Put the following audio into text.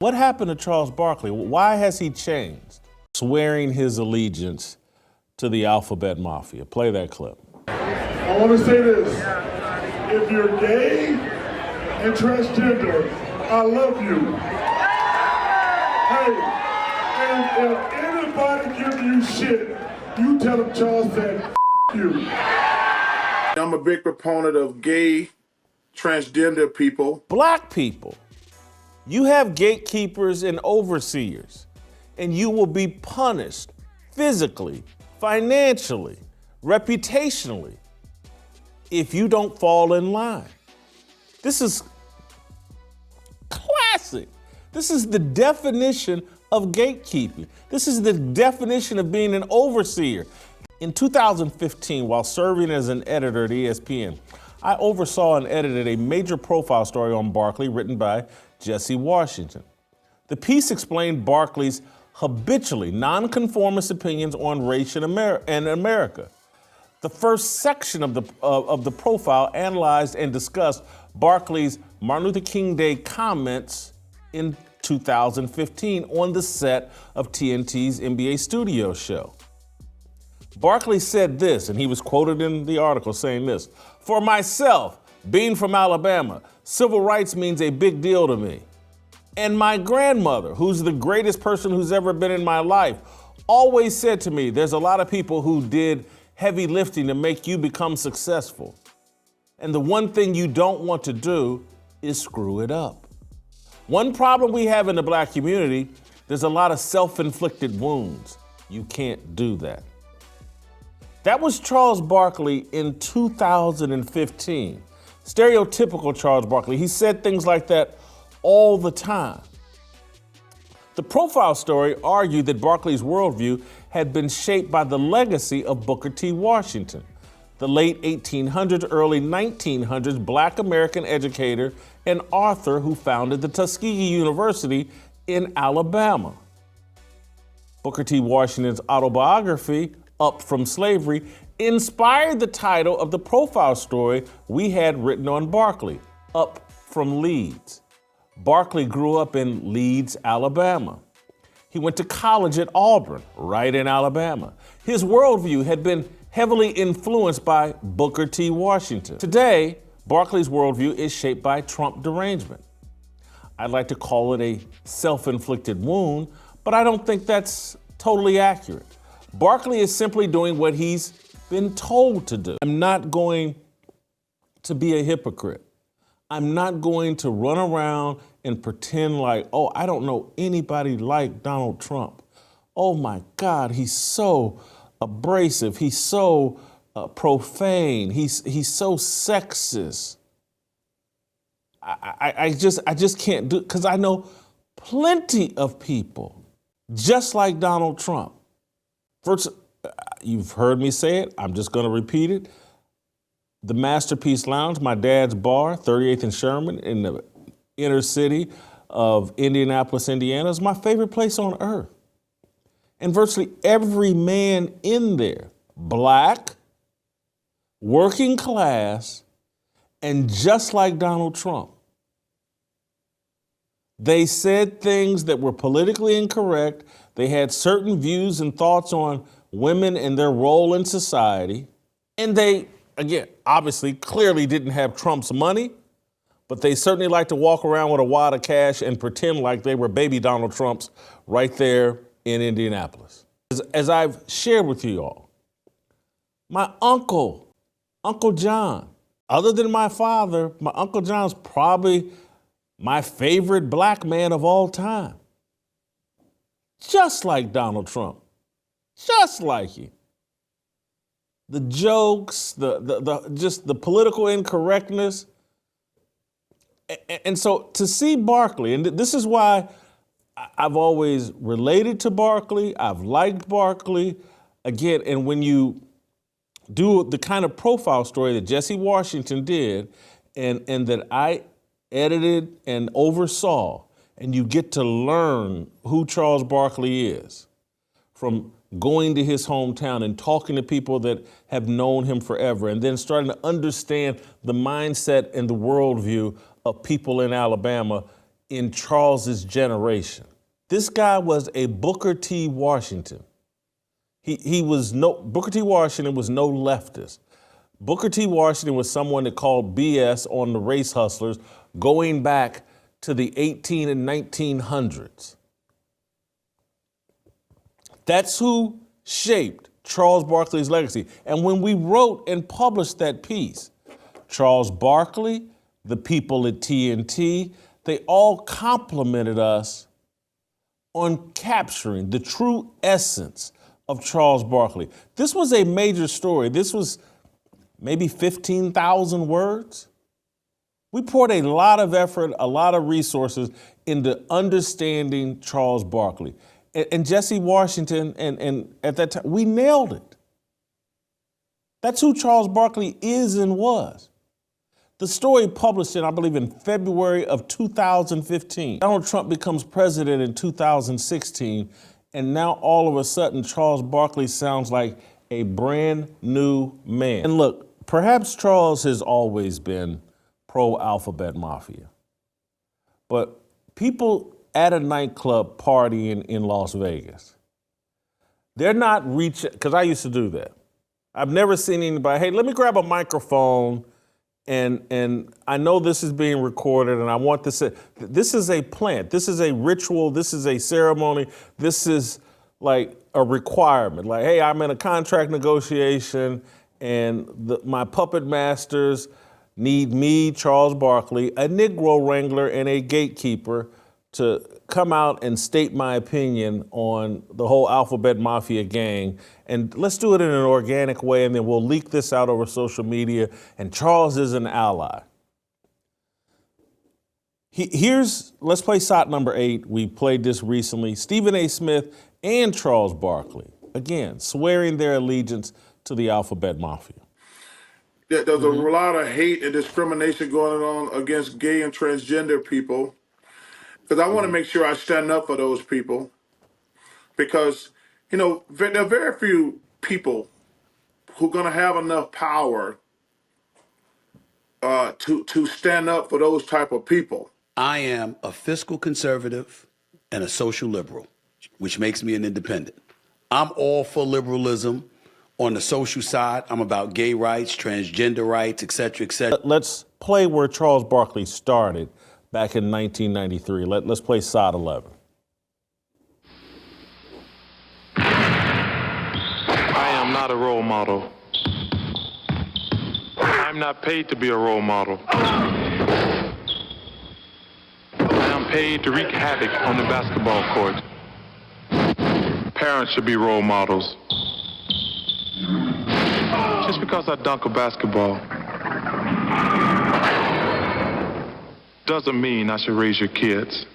What happened to Charles Barkley? Why has he changed? Swearing his allegiance to the Alphabet Mafia. Play that clip. I want to say this. If you're gay and transgender, I love you. Hey, and if anybody give you shit, you tell them Charles said, you. I'm a big proponent of gay, transgender people. Black people. You have gatekeepers and overseers, and you will be punished physically, financially, reputationally, if you don't fall in line. This is classic. This is the definition of gatekeeping. This is the definition of being an overseer. In 2015, while serving as an editor at ESPN, I oversaw and edited a major profile story on Barkley written by Jesse Washington. The piece explained Barkley's habitually nonconformist opinions on race in America. The first section of the profile analyzed and discussed Barkley's Martin Luther King Day comments in 2015 on the set of TNT's NBA studio show. Barkley said this, and he was quoted in the article saying this: "For myself, being from Alabama, civil rights means a big deal to me. And my grandmother, who's the greatest person who's ever been in my life, always said to me, there's a lot of people who did heavy lifting to make you become successful. And the one thing you don't want to do is screw it up." One problem we have in the black community, there's a lot of self-inflicted wounds. You can't do that. That was Charles Barkley in 2015. Stereotypical Charles Barkley. He said things like that all the time. The profile story argued that Barkley's worldview had been shaped by the legacy of Booker T. Washington, the late 1800s, early 1900s black American educator and author who founded the Tuskegee University in Alabama. Booker T. Washington's autobiography, Up From Slavery, inspired the title of the profile story we had written on Barkley, Up From Leeds. Barkley grew up in Leeds, Alabama. He went to college at Auburn, right in Alabama. His worldview had been heavily influenced by Booker T. Washington. Today, Barkley's worldview is shaped by Trump derangement. I'd like to call it a self-inflicted wound, but I don't think that's totally accurate. Barkley is simply doing what he's been told to do. I'm not going to be a hypocrite. I'm not going to run around and pretend like, oh, I don't know anybody like Donald Trump. Oh my God, he's so abrasive. He's so profane. He's so sexist. I just can't do it, because I know plenty of people just like Donald Trump. First, you've heard me say it. I'm just going to repeat it. The Masterpiece Lounge, my dad's bar, 38th and Sherman in the inner city of Indianapolis, Indiana, is my favorite place on earth. And virtually every man in there, black, working class, and just like Donald Trump, they said things that were politically incorrect. They had certain views and thoughts on women and their role in society. And they, again, obviously, clearly didn't have Trump's money, but they certainly like to walk around with a wad of cash and pretend like they were baby Donald Trumps right there in Indianapolis. As I've shared with you all, my Uncle John, other than my father, my Uncle John's probably my favorite black man of all time. Just like Donald Trump, just like him. The jokes, just the political incorrectness. And so to see Barkley, and this is why I've always related to Barkley, I've liked Barkley. Again, and when you do the kind of profile story that Jesse Washington did and that I edited and oversaw, and you get to learn who Charles Barkley is from going to his hometown and talking to people that have known him forever, and then starting to understand the mindset and the worldview of people in Alabama, in Charles's generation. This guy was a Booker T. Washington. Booker T. Washington was no leftist. Booker T. Washington was someone that called BS on the race hustlers going back to the 18 and 1900s. That's who shaped Charles Barkley's legacy. And when we wrote and published that piece, Charles Barkley, the people at TNT, they all complimented us on capturing the true essence of Charles Barkley. This was a major story. This was maybe 15,000 words. We poured a lot of effort, a lot of resources into understanding Charles Barkley. And Jesse Washington, and at that time, we nailed it. That's who Charles Barkley is and was. The story published I believe, in February of 2015. Donald Trump becomes president in 2016, and now all of a sudden, Charles Barkley sounds like a brand new man. And look, perhaps Charles has always been pro-Alphabet Mafia. But people at a nightclub partying in Las Vegas, they're not reaching, because I used to do that. I've never seen anybody, hey, let me grab a microphone and I know this is being recorded and I want this. This is a plant. This is a ritual. This is a ceremony. This is like a requirement. Like, hey, I'm in a contract negotiation and my puppet masters need me, Charles Barkley, a Negro wrangler and a gatekeeper to come out and state my opinion on the whole Alphabet Mafia gang. And let's do it in an organic way, and then we'll leak this out over social media, and Charles is an ally. Let's play shot number 8. We played this recently. Stephen A. Smith and Charles Barkley, again, swearing their allegiance to the Alphabet Mafia. There's a lot of hate and discrimination going on against gay and transgender people. Because I want to make sure I stand up for those people. Because, there are very few people who are going to have enough power to stand up for those type of people. I am a fiscal conservative and a social liberal, which makes me an independent. I'm all for liberalism. On the social side, I'm about gay rights, transgender rights, et cetera, et cetera. Let's play where Charles Barkley started back in 1993. Let's play side 11. I am not a role model. I'm not paid to be a role model. I am paid to wreak havoc on the basketball court. Parents should be role models. Just because I dunk a basketball doesn't mean I should raise your kids.